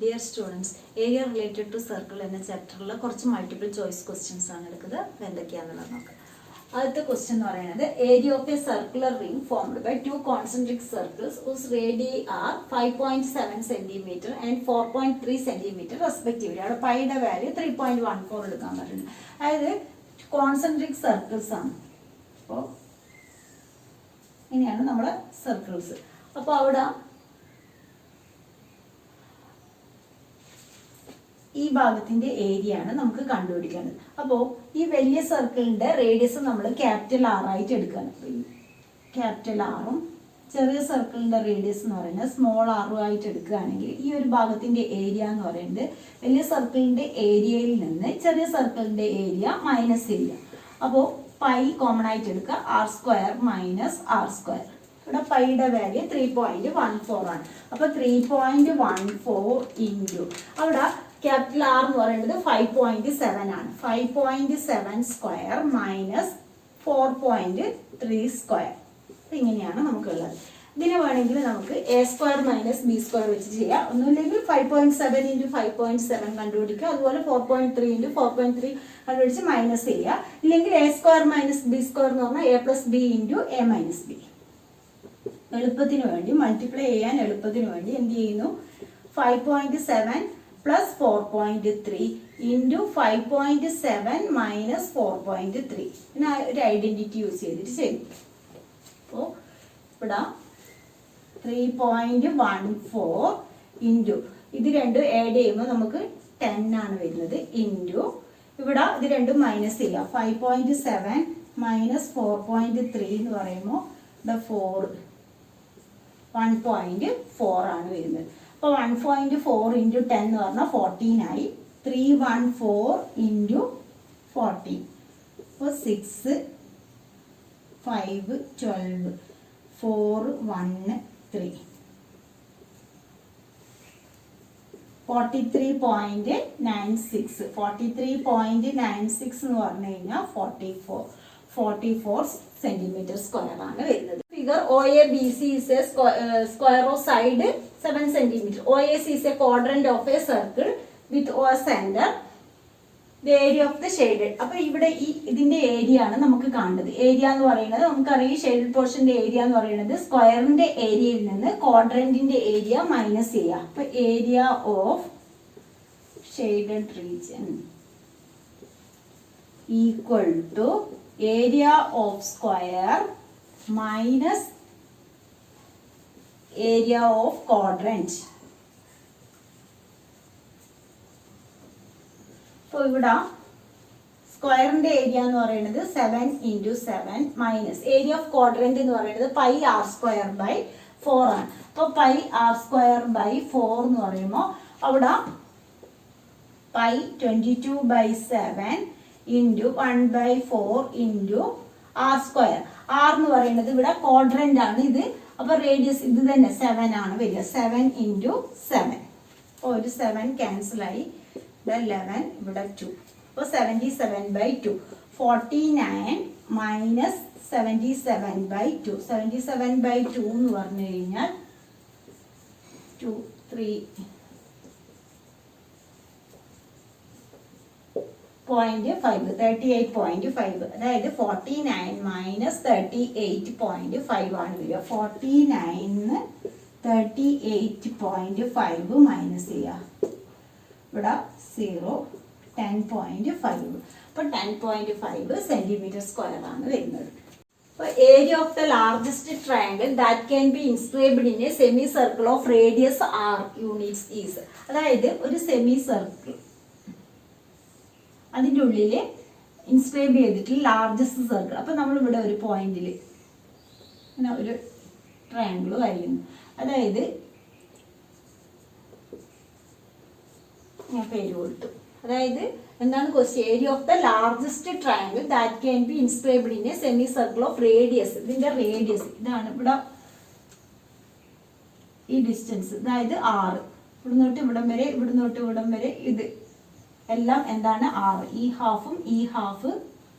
Dear students, area related to circle എന്ന ചാപ്റ്ററിൽ കുറച്ച് മൾട്ടിപ്പിൾ ചോയ്സ് ക്വസ്റ്റ്യൻസ് ആണ് എടുക്കുന്നത്. എന്തൊക്കെയാണെന്നുള്ളത് നോക്കാം. ആദ്യത്തെ ക്വസ്റ്റ്യൻ എന്ന് പറയുന്നത് area of a circular ring formed by two concentric circles whose radii are 5.7 cm and 4.3 cm respectively. അവിടെ പൈയുടെ വാല്യൂ 3.14 എടുക്കാൻ പറ്റുന്നത്. അതായത് കോൺസെൻട്രിക് സർക്കിൾസ് ആണ്. അപ്പോൾ ഇങ്ങനെയാണ് നമ്മളെ സർക്കിൾസ്. അപ്പോൾ അവിടെ ഈ ഭാഗത്തിന്റെ ഏരിയ ആണ് നമുക്ക് കണ്ടുപിടിക്കേണ്ടത്. അപ്പോൾ ഈ വലിയ സർക്കിളിന്റെ റേഡിയസ് നമ്മൾ ക്യാപിറ്റൽ ആർ ആയിട്ട് എടുക്കുകയാണ്. ക്യാപിറ്റൽ ആറും ചെറിയ സർക്കിളിന്റെ റേഡിയസ് എന്ന് പറയുന്നത് സ്മോൾ ആറും ആയിട്ട് എടുക്കുകയാണെങ്കിൽ ഈ ഒരു ഭാഗത്തിന്റെ ഏരിയ എന്ന് പറയുന്നത് വലിയ സർക്കിളിന്റെ ഏരിയയിൽ നിന്ന് ചെറിയ സർക്കിളിന്റെ ഏരിയ മൈനസ് ചെയ്യുക. അപ്പോൾ പൈ കോമൺ ആയിട്ട് എടുക്കുക, r square minus r square. ഇവിടെ പൈയുടെ വാല്യൂ 3.14 ആണ്. അപ്പോൾ 3.14 ഇൻറ്റു അവിടെ ക്യാപിറ്റൽ ആർ എന്ന് പറയുന്നത് 5.7 ആണ്. 5.7 സ്ക്വയർ മൈനസ് 4.3 സ്ക്വയർ. ഇങ്ങനെയാണ് നമുക്കുള്ളത്. ഇതിനെ വേണമെങ്കിൽ നമുക്ക് A square minus B square വെച്ച് ചെയ്യാം. ഒന്നുമില്ലെങ്കിൽ 5.7 ഇൻറ്റു 5.7 കണ്ടുപിടിക്കുക. അതുപോലെ 4.3 ഇൻറ്റു 4.3 കണ്ടുപിടിച്ച് മൈനസ് ചെയ്യുക. ഇല്ലെങ്കിൽ A square minus B square എന്ന് പറഞ്ഞാൽ A plus B into A minus B. എളുപ്പത്തിന് വേണ്ടി മൾട്ടിപ്ലൈ ചെയ്യാൻ എളുപ്പത്തിന് വേണ്ടി എന്ത് ചെയ്യുന്നു, 5.7 plus 4.3 into 5.7 minus 4.3. പിന്നെ ഒരു ഐഡന്റിറ്റി യൂസ് ചെയ്തിട്ട് ചെയ്യും. അപ്പോൾ ഇവിടെ 3.14 ഇൻറ്റു ഇത് രണ്ടും ആഡ് ചെയ്യുമ്പോൾ നമുക്ക് 10 ആണ് വരുന്നത്. ഇൻറ്റു ഇവിടെ ഇത് രണ്ടും മൈനസ് ചെയ്യുക. 5.7 മൈനസ് 4.3 എന്ന് പറയുമ്പോൾ ഇവിടെ 1.4 ആണ് വരുന്നത്. അപ്പോൾ 1.4 ഇൻറ്റു 10 എന്ന് പറഞ്ഞാൽ 14 ആയി. 314 ഇൻറ്റു 14. അപ്പോൾ 6 5 12 4 1 3 43.96. 43.96 എന്ന് പറഞ്ഞു കഴിഞ്ഞാൽ 44 സെന്റിമീറ്റർ സ്ക്വയർ ആണ് വരുന്നത്. Figure OABC is a square of side 7 cm. OAC is a quadrant of a circle with O center. The area of the shaded. അപ്പോൾ ഇവിടെ ഇതിന്റെ ഏരിയ ആണ് നമുക്ക് കാണുന്നത്. ഏരിയ എന്ന് പറയുന്നത് നമുക്കറിയാം ഷെയ്ഡഡ് പോർഷന്റെ ഏരിയ എന്ന് പറയുന്നത് സ്ക്വയറിന്റെ ഏരിയയിൽ നിന്ന് ക്വാഡ്രന്റിന്റെ ഏരിയ മൈനസ് ചെയ്യുക. അപ്പോൾ area of shaded region equal to area of square minus area of quadrant. അപ്പോൾ ഇവിടെ സ്ക്വയറിന്റെ ഏരിയ എന്ന് പറയുന്നത് 7 into 7 minus area of quadrant എന്ന് പറയുന്നത് പൈ ആർ സ്ക്വയർ ബൈ 4 ആണ്. അപ്പോൾ പൈ ആർ സ്ക്വയർ ബൈ 4 എന്ന് പറയുമ്പോൾ അവിടെ pi 22/7 into 1/4 into r square. R എന്ന് പറയുന്നത് ഇവിടെ ക്വാഡ്രന്റ് ആണ് ഇത്. അപ്പൊ റേഡിയസ് ഇത് തന്നെ 7 ആണ് വരിക. 7 ഇൻറ്റു 7. അപ്പോൾ ഒരു 7 ക്യാൻസൽ ആയി. ഇവിടെ 11 ഇവിടെ 2. അപ്പോൾ 77/2. 49 മൈനസ് 77/2. 77/2 എന്ന് പറഞ്ഞു കഴിഞ്ഞാൽ 2 3 38.5. അതായത് 49 മൈനസ് 38.5 ആണ് വരിക. 49 38.5 മൈനസ് ചെയ്യുക. ഇവിടെ 0 10.5. അപ്പോൾ 10.5 സെന്റിമീറ്റർ സ്ക്വയർ ആണ് വരുന്നത്. അപ്പോൾ area of the largest triangle that can be inscribed in a semi circle of radius r units is. അതായത് ഒരു സെമി സർക്കിൾ അതിൻ്റെ ഉള്ളിൽ ഇൻസ്ക്രൈബ് ചെയ്തിട്ട് ലാർജസ്റ്റ് സർക്കിൾ. അപ്പോൾ നമ്മളിവിടെ ഒരു പോയിന്റിൽ ഇങ്ങനെ ഒരു ട്രയാങ്കിൾ വരയ്ക്കുന്നു. അതായത് ഞാൻ പേര് കൊടുത്തു. അതായത് എന്താണ് question, area of the largest triangle that can be inscribed in a semi circle of radius. ഇതിന്റെ റേഡിയസ് ഇതാണ്. ഇവിടെ ഈ ഡിസ്റ്റൻസ് അതായത് 6. ഇവിടുന്നോട്ട് ഇവിടം വരെ, ഇവിടുന്നോട്ട് ഇവിടം വരെ ഇത് എല്ലാം എന്താണ് 6. ഈ ഹാഫും ഈ ഹാഫ്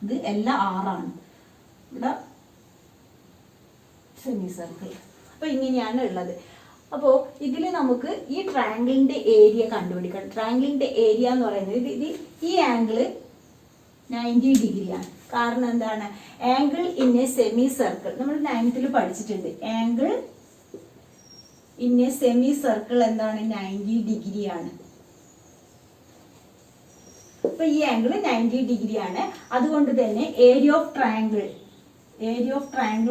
ഇത് എല്ലാം 6 ആണ്. ഇവിടെ സെമി സർക്കിൾ. അപ്പോൾ ഇങ്ങനെയാണ് ഉള്ളത്. അപ്പോൾ ഇതിൽ നമുക്ക് ഈ ട്രയാങ്കിളിന്റെ ഏരിയ കണ്ടുപിടിക്കണം. ട്രയാങ്കിളിന്റെ ഏരിയ എന്ന് പറയുന്നത് ഈ ആംഗിള് 90 ഡിഗ്രിയാണ്. കാരണം എന്താണ്? Angle in a semi circle നമ്മൾ 9th പഠിച്ചിട്ടുണ്ട്. Angle in a semi circle എന്താണ്? 90 ഡിഗ്രിയാണ്. അപ്പൊ ഈ ആംഗിൾ 90 ഡിഗ്രിയാണ്. അതുകൊണ്ട് തന്നെ ഏരിയ ഓഫ് ട്രയാങ്കിൾ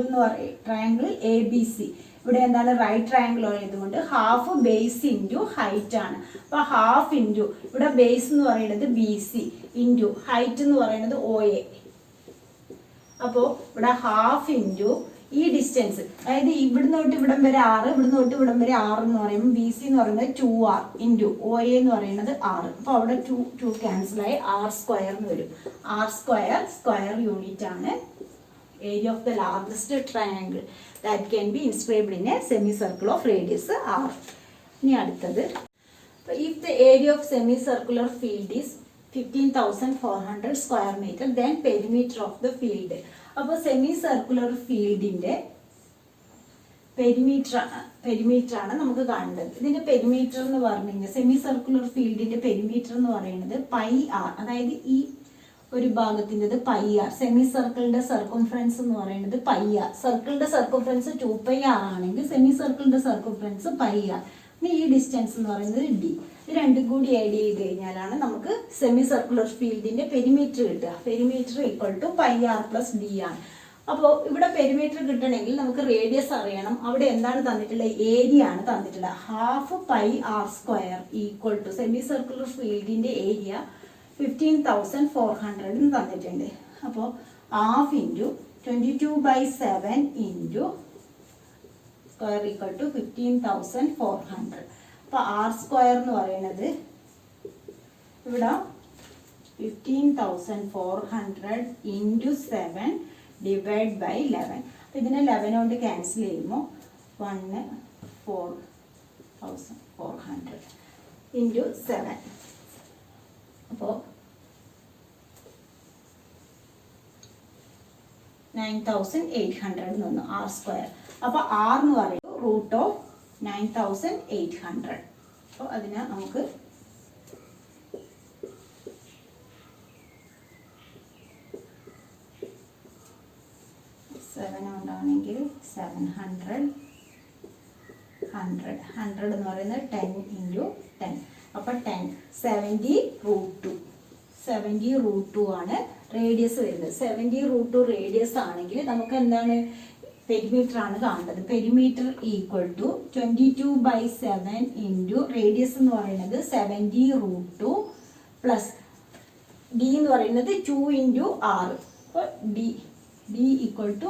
എന്ന് പറയും ട്രയാങ്കിൾ ABC. ഇവിടെ എന്താണ്? റൈറ്റ് ട്രയാങ്കിൾ ആയതുകൊണ്ട് ഹാഫ് ബേസ് ഇൻറ്റു ഹൈറ്റ് ആണ്. അപ്പൊ ഹാഫ് ഇൻറ്റു ഇവിടെ ബേസ് എന്ന് പറയുന്നത് BC ഇൻറ്റു ഹൈറ്റ് എന്ന് പറയുന്നത് OA. അപ്പോൾ ഇവിടെ ഹാഫ് ഇൻറ്റു ഈ ഡിസ്റ്റൻസ്, അതായത് ഇവിടുന്ന് തൊട്ട് ഇവിടം വരെ 6, ഇവിടുന്ന് തൊട്ട് ഇവിടം വരെ 6 എന്ന് പറയുമ്പോൾ BC എന്ന് പറയുന്നത് 2R ഇൻറ്റു OA എന്ന് പറയുന്നത് 6. അപ്പോൾ അവിടെ 2 ക്യാൻസൽ ആയി R² എന്ന് വരും. R² സ്ക്വയർ യൂണിറ്റ് ആണ് area of the largest triangle that can be inscribed in a semicircle of radius R. ഇനി അടുത്തത്, if the area of semicircular field is 15,400 square meter, then perimeter of the field. അപ്പോൾ semicircular ഫീൽഡിന്റെ perimeter ആണ് നമുക്ക് കാണേണ്ടത്. ഇതിന്റെ perimeter എന്ന് പറഞ്ഞു കഴിഞ്ഞാൽ സെമിസർക്കുലർ ഫീൽഡിന്റെ പെരിമീറ്റർ എന്ന് പറയുന്നത് πr, അതായത് ഈ ഒരു ഭാഗത്തിൻ്റെത് πr. സെമി സർക്കിളിന്റെ സർക്കംഫറൻസ് എന്ന് പറയുന്നത് πr. സർക്കിളിന്റെ സർക്കംഫറൻസ് 2πr ആണെങ്കിൽ സെമി സർക്കിളിന്റെ സർക്കംഫറൻസ് πr. ഇനി ഈ ഡിസ്റ്റൻസ് എന്ന് പറയുന്നത് d. ഇത് രണ്ടും കൂടി ആഡ് ചെയ്ത് കഴിഞ്ഞാലാണ് നമുക്ക് സെമി സർക്കുലർ ഫീൽഡിന്റെ പെരിമീറ്റർ കിട്ടുക. Perimeter equal to πr + d ആണ്. അപ്പോൾ ഇവിടെ പെരിമീറ്റർ കിട്ടണമെങ്കിൽ നമുക്ക് റേഡിയസ് അറിയണം. അവിടെ എന്താണ് തന്നിട്ടുള്ളത്? ഏരിയ ആണ് തന്നിട്ടുള്ളത്. ½ πr² equal to semi circular ഫീൽഡിന്റെ ഏരിയ 15,400 തന്നിട്ടുണ്ട്. അപ്പോൾ ½ into 22/7 into square equal to 15,400. അപ്പോൾ R² എന്ന് പറയുന്നത് ഇവിടെ 15,400 ഇൻറ്റു 7 ഡിവൈഡ് ബൈ 11. അപ്പോൾ ഇതിനെ 11 കൊണ്ട് ക്യാൻസൽ ചെയ്യുമ്പോൾ 14,400 ഇൻറ്റു 7. അപ്പോൾ 9,800 നിന്നു R². അപ്പോൾ R എന്ന് പറയുന്നത് √9,800. അപ്പോൾ അതിനെ നമുക്ക് കൊണ്ടാണെങ്കിൽ 700 എന്ന് പറയുന്നത് 10 ഇൻറ്റു 10. അപ്പോൾ 10 70√2 ആണ് റേഡിയസ് വരുന്നത്. 70√2 റേഡിയസ് ആണെങ്കിൽ നമുക്ക് എന്താണ്? പെരിമീറ്റർ ആണ് കാണേണ്ടത്. Perimeter equal to 22/7 into radius എന്ന് പറയുന്നത് 70√2 പ്ലസ് d എന്ന് പറയുന്നത് 2 ഇൻറ്റു r. അപ്പോൾ d equal to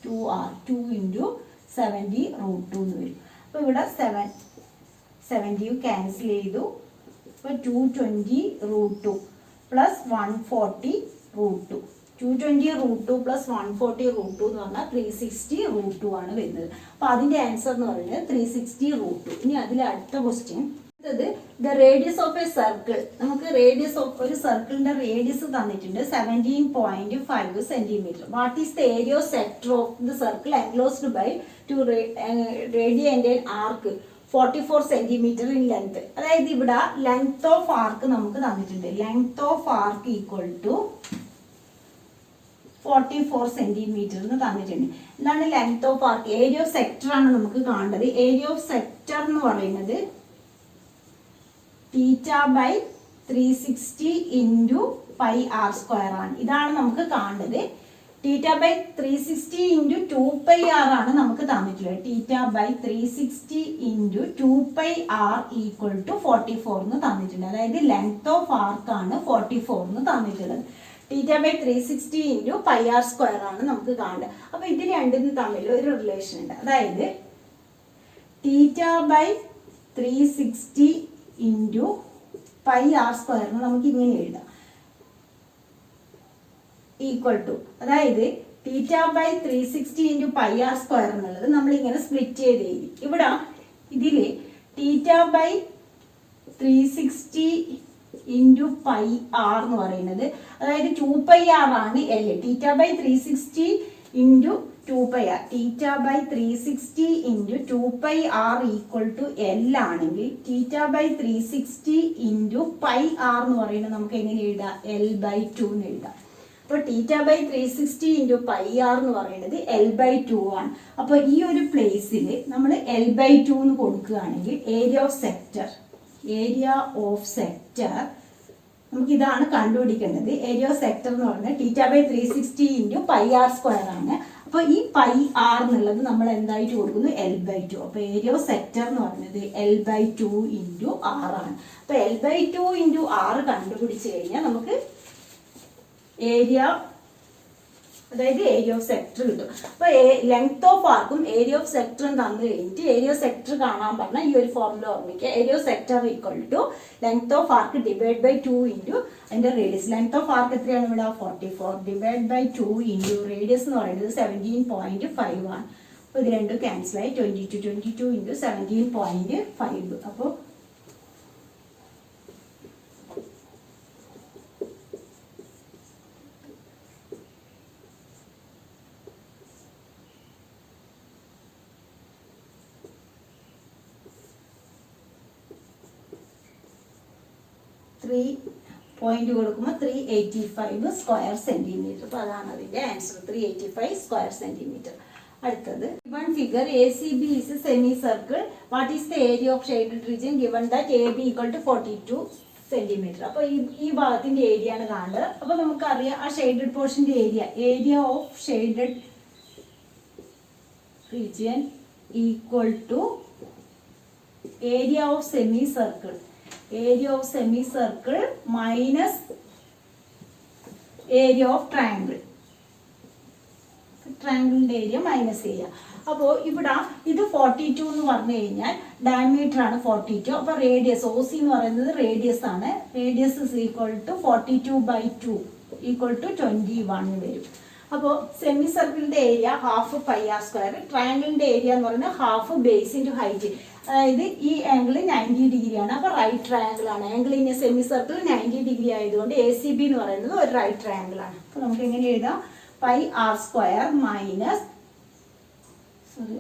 2r 2 into 70√2 എന്ന് വരും. അപ്പോൾ ഇവിടെ 70 ക്യാൻസൽ ചെയ്തു. അപ്പോൾ 220√2 പ്ലസ് 140√2. 220√2 പ്ലസ് 140√2 എന്ന് പറഞ്ഞാൽ 360√2 ആണ് വരുന്നത്. അപ്പോൾ അതിൻ്റെ ആൻസർ എന്ന് പറയുന്നത് 360√2. ഇനി അതിലെ അടുത്ത question, the radius of a circle. നമുക്ക് റേഡിയസ് ഓഫ് ഒരു സർക്കിളിന്റെ റേഡിയസ് തന്നിട്ടുണ്ട് 17.5 centimetre. What is the area of sector of the circle enclosed by 2 radii and arc 44 centimetre in length. അതായത് ഇവിടെ ലെങ്ത് ഓഫ് ആർക്ക് നമുക്ക് തന്നിട്ടുണ്ട്. Length of arc equal to 44 centimetre എന്ന് തന്നിട്ടുണ്ട്. എന്താണ് length of arc? Area of sector ആണ് നമുക്ക് കാണേണ്ടത്. ഏരിയ ഓഫ് സെക്ടർ എന്ന് പറയുന്നത് θ/360 ഇൻറ്റു πr² ആണ്. ഇതാണ് നമുക്ക് കാണേണ്ടത്. θ/360 ഇൻറ്റു 2πr ആണ് നമുക്ക് തന്നിട്ടുള്ളത്. θ/360 ഇൻറ്റു 2πr ഈക്വൽ ടു 44 എന്ന് തന്നിട്ടുണ്ട്. അതായത് ലെങ്ത് ഓഫ് ആർക്ക് ആണ് 44 എന്ന് തന്നിട്ടുള്ളത്. θ/360 ഇൻറ്റു πr² ആണ് നമുക്ക് കാണേണ്ടത്. അപ്പോൾ ഇത് രണ്ടും തമ്മിൽ ഒരു റിലേഷൻ ഉണ്ട്. അതായത് θ/360 ഇൻറ്റു πr² നമുക്ക് ഇങ്ങനെ എഴുതാം. ഈക്വൽ ടു, അതായത് θ/360 ഇൻറ്റു πr² എന്നുള്ളത് നമ്മളിങ്ങനെ സ്പ്ലിറ്റ് ചെയ്ത് എഴുതി. ഇവിടെ ഇതിൽ θ/360 ഇൻറ്റു πr എന്ന് പറയുന്നത്, അതായത് 2πr ആണ് L. θ/360 into 2 pi r. Theta by 360 into 2 pi r equal to L ആണെങ്കിൽ theta by 360 into pi r എന്ന് പറയുന്നത് നമുക്ക് എങ്ങനെ എഴുതാം? എൽ ബൈ 2 എന്ന് എഴുതാം. അപ്പോൾ theta by 360 into pi r എന്ന് പറയുന്നത് എൽ ബൈ 2 ആണ്. അപ്പോൾ ഈ ഒരു പ്ലേസിൽ നമ്മൾ എൽ ബൈ 2 എന്ന് കൊടുക്കുകയാണെങ്കിൽ ഏരിയ ഓഫ് സെക്ടർ നമുക്ക് ഇതാണ് കണ്ടുപിടിക്കേണ്ടത്. ഏരിയ ഓഫ് സെക്ടർ എന്ന് പറയുന്നത് theta by 360 into pi R square ആണ്. അപ്പോൾ ഈ പൈ ആർ എന്നുള്ളത് നമ്മൾ എന്തായിട്ട് കൊടുക്കുന്നു? L by 2. അപ്പോൾ ഏരിയ ഓഫ് സെക്ടർ എന്ന് പറയുന്നത് എൽ ബൈ 2 ഇൻറ്റു ആർ ആണ്. അപ്പോൾ എൽ ബൈ 2 ഇൻറ്റു ആർ കണ്ടുപിടിച്ച് കഴിഞ്ഞാൽ നമുക്ക് ഏരിയ, അതായത് ഏരിയ ഓഫ് സെക്ടർ കിട്ടും. അപ്പോൾ ലെങ്ത് ഓഫ് ആർക്കും ഏരിയ ഓഫ് സെക്ടറും തന്നു കഴിഞ്ഞിട്ട് ഏരിയ ഓഫ് സെക്ടർ കാണാൻ പറഞ്ഞാൽ ഈ ഒരു ഫോർമുല ഓർമ്മിക്കുക. Area of sector equal to length of arc divide by 2 into അതിൻ്റെ റേഡിയസ്. ലെങ്ത് ഓഫ് ആർക്ക് എത്രയാണ് ഇവിടെ? 44 ഡിവൈഡ് ബൈ 2 ഇൻറ്റു റേഡിയസ് എന്ന് പറയുന്നത് 17.5 ആണ്. അപ്പോൾ ഇത് രണ്ടും ക്യാൻസലായി 22 ഇൻറ്റു 17.5. അപ്പോൾ 3 പോയിന്റ് കൊടുക്കുമ്പോൾ 385 സ്ക്വയർ സെന്റിമീറ്റർ. അപ്പോൾ അതാണ് അതിൻ്റെ ആൻസർ, 385 സ്ക്വയർ സെന്റിമീറ്റർ. അടുത്തത് one figure A C B is semicircle. What is the area of shaded region given that A B equal to 42 centimetre. അപ്പോൾ ഈ ഭാഗത്തിന്റെ ഏരിയ ആണ് കാണുന്നത്. അപ്പോൾ നമുക്കറിയാം ആ ഷെയ്ഡഡ് പോർഷന്റെ area of shaded region equal to area of semi circle. Area of semi circle minus area of triangle. ട്രയാങ്കിളിന്റെ ഏരിയ മൈനസ് ചെയ്യുക. അപ്പോൾ ഇവിടെ ഇത് 42 എന്ന് പറഞ്ഞു കഴിഞ്ഞാൽ ഡയമീറ്റർ ആണ് 42. അപ്പോൾ റേഡിയസ് OC എന്ന് പറയുന്നത് റേഡിയസ് ആണ്. Radius is equal to 42/2 equal to 21 വരും. അപ്പോൾ സെമി സർക്കിളിന്റെ area half pi R square. ട്രയാങ്കിളിന്റെ ഏരിയ എന്ന് പറയുന്നത് ഹാഫ് ബേസ് ഇൻറ്റു ഹൈറ്റ്. അതായത് ഈ ആംഗിൾ 90 ഡിഗ്രിയാണ്. അപ്പോൾ റൈറ്റ് ട്രയാങ്കിൾ ആണ്. Angle in semi circle 90 degree ആയതുകൊണ്ട് ACB എന്ന് പറയുന്നത് ഒരു റൈറ്റ് ട്രയാങ്കിൾ ആണ്. അപ്പോൾ നമുക്ക് എങ്ങനെ എഴുതാം? Pi R square minus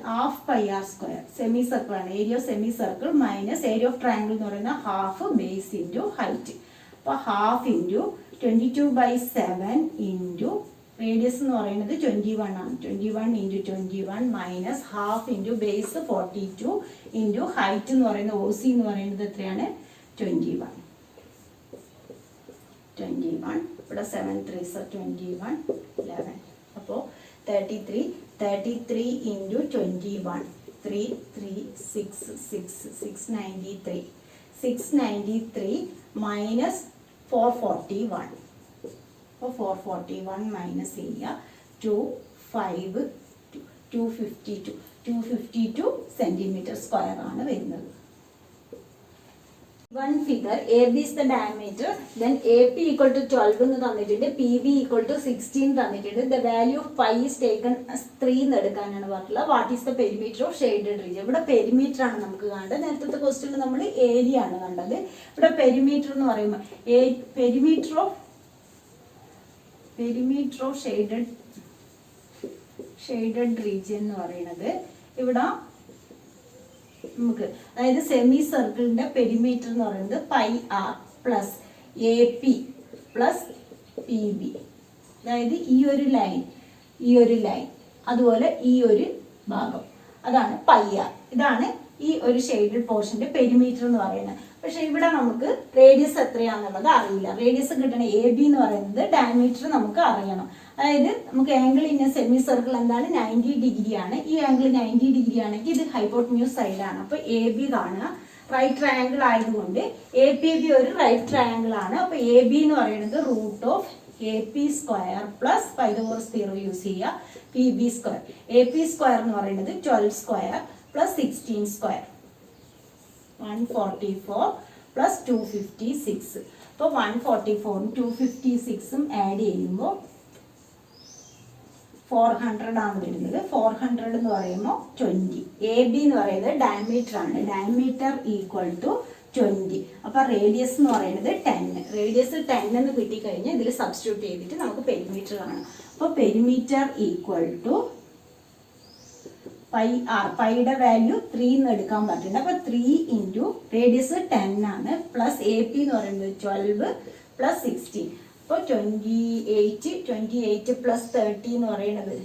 half pi R square. Semi circle ആണ്. Area of semi circle minus area of triangle എന്ന് പറയുന്നത് ഹാഫ് ബേസ് ഇൻറ്റു ഹൈറ്റ്. അപ്പോൾ ഹാഫ് ഇൻറ്റു 22/7 ഇൻറ്റു റേഡിയസ് എന്ന് പറയുന്നത് 21 ആണ്. 21 into 21 minus half into base 42 into height എന്ന് പറയുന്നത് OC എന്ന് പറയുന്നത് എത്രയാണ്? 21. ഇവിടെ 7 3s 21 11. അപ്പോൾ 33 ഇൻറ്റു 21 693 മൈനസ് 441. അപ്പോൾ 441 മൈനസ് ചെയ്യുക 252 സെന്റിമീറ്റർ സ്ക്വയർ ആണ് വരുന്നത്. One figure AB is the diameter, then AP equal to 12 എന്ന് തന്നിട്ടുണ്ട്, PB equal to 16 തന്നിട്ടുണ്ട്. The value of pi is taken as 3 എന്ന് എടുക്കാനാണ് പറഞ്ഞിട്ടുള്ളത്. What is the perimeter of shaded region? ഇവിടെ പെരിമീറ്റർ ആണ് നമുക്ക് കാണേണ്ടത്. നേരത്തെ ക്വസ്റ്റ്യനിൽ നമ്മൾ ഏരിയ ആണ് കണ്ടത്. ഇവിടെ പെരിമീറ്റർ എന്ന് പറയുമ്പോൾ പെരിമീറ്റർ ഓഫ് ഷെയ്ഡഡ് റീജിയൻ എന്ന് പറയുന്നത് ഇവിടെ നമുക്ക്, അതായത് സെമി സർക്കിളിന്റെ പെരിമീറ്റർ എന്ന് പറയുന്നത് pi r plus AP plus PB. അതായത് ഈ ഒരു ലൈൻ അതുപോലെ ഈ ഒരു ഭാഗം, അതാണ് പൈ ആർ. ഇതാണ് ഈ ഒരു ഷെയ്ഡഡ് പോർഷന്റെ പെരിമീറ്റർ എന്ന് പറയുന്നത്. പക്ഷെ ഇവിടെ നമുക്ക് റേഡിയസ് എത്രയാണെന്നുള്ളത് അറിയില്ല. റേഡിയസ് കിട്ടണ AB എന്ന് പറയുന്നത് ഡയമീറ്റർ നമുക്ക് അറിയണം. അതായത് നമുക്ക് ആംഗിൾ ഇൻ സെമി സർക്കിൾ എന്താണ്? 90 ഡിഗ്രി ആണ്. ഈ ആംഗിൾ 90 ഡിഗ്രി ആണെങ്കിൽ ഇത് ഹൈപ്പോട്ടന്യൂസ് സൈഡാണ്. അപ്പോൾ AB കാണുക. റൈറ്റ് ട്രയാങ്കിൾ ആയതുകൊണ്ട് APB ഒരു റൈറ്റ് ട്രയാങ്കിൾ ആണ്. അപ്പോൾ AB എന്ന് പറയുന്നത് root of AP square plus Pythagoras theorem use ചെയ്യുക PB സ്ക്വയർ. AP സ്ക്വയർ എന്ന് പറയുന്നത് 12 സ്ക്വയർ പ്ലസ് 16 സ്ക്വയർ 144 പ്ലസ് 256. അപ്പോൾ 144ഉം 256ഉം ആഡ് ചെയ്യുമ്പോൾ 400 ആണ് വരുന്നത്. 400 എന്ന് പറയുമ്പോൾ 20. AB എന്ന് പറയുന്നത് ഡയമീറ്റർ ആണ്. Diameter equal to 20. അപ്പോൾ റേഡിയസ് എന്ന് പറയുന്നത് 10. റേഡിയസ് 10 എന്ന് കിട്ടിക്കഴിഞ്ഞാൽ ഇതിൽ സബ്സ്റ്റിറ്റ്യൂട്ട് ചെയ്തിട്ട് നമുക്ക് പെരിമീറ്റർ കാണാം. അപ്പോൾ പെരിമീറ്റർ ഈക്വൽ ടു പൈയുടെ വാല്യൂ 3 എന്ന് എടുക്കാൻ പറ്റുന്നുണ്ട്. അപ്പോൾ 3 ഇൻറ്റു റേഡിയസ് 10 ആണ്, പ്ലസ് എ പി എന്ന് പറയുന്നത് 12 പ്ലസ് 16. അപ്പോൾ 28 പ്ലസ് 30 എന്ന് പറയുന്നത്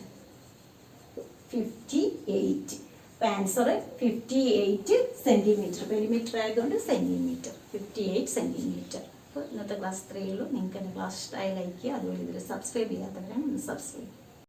58. അപ്പോൾ ആൻസർ 58 സെൻറ്റിമീറ്റർ. പെരിമീറ്റർ ആയതുകൊണ്ട് സെൻറ്റിമീറ്റർ, 58 സെൻറ്റിമീറ്റർ. അപ്പോൾ ഇന്നത്തെ ക്ലാസ് 3 ഉള്ളൂ. നിങ്ങൾക്ക് എൻ്റെ ക്ലാസ് ഇഷ്ടമായി ലൈക്ക് ചെയ്യുക. അതുപോലെ ഇതിൽ സബ്സ്ക്രൈബ് ചെയ്യാത്തവരാണ് ഒന്ന് സബ്സ്ക്രൈബ് ചെയ്യുക.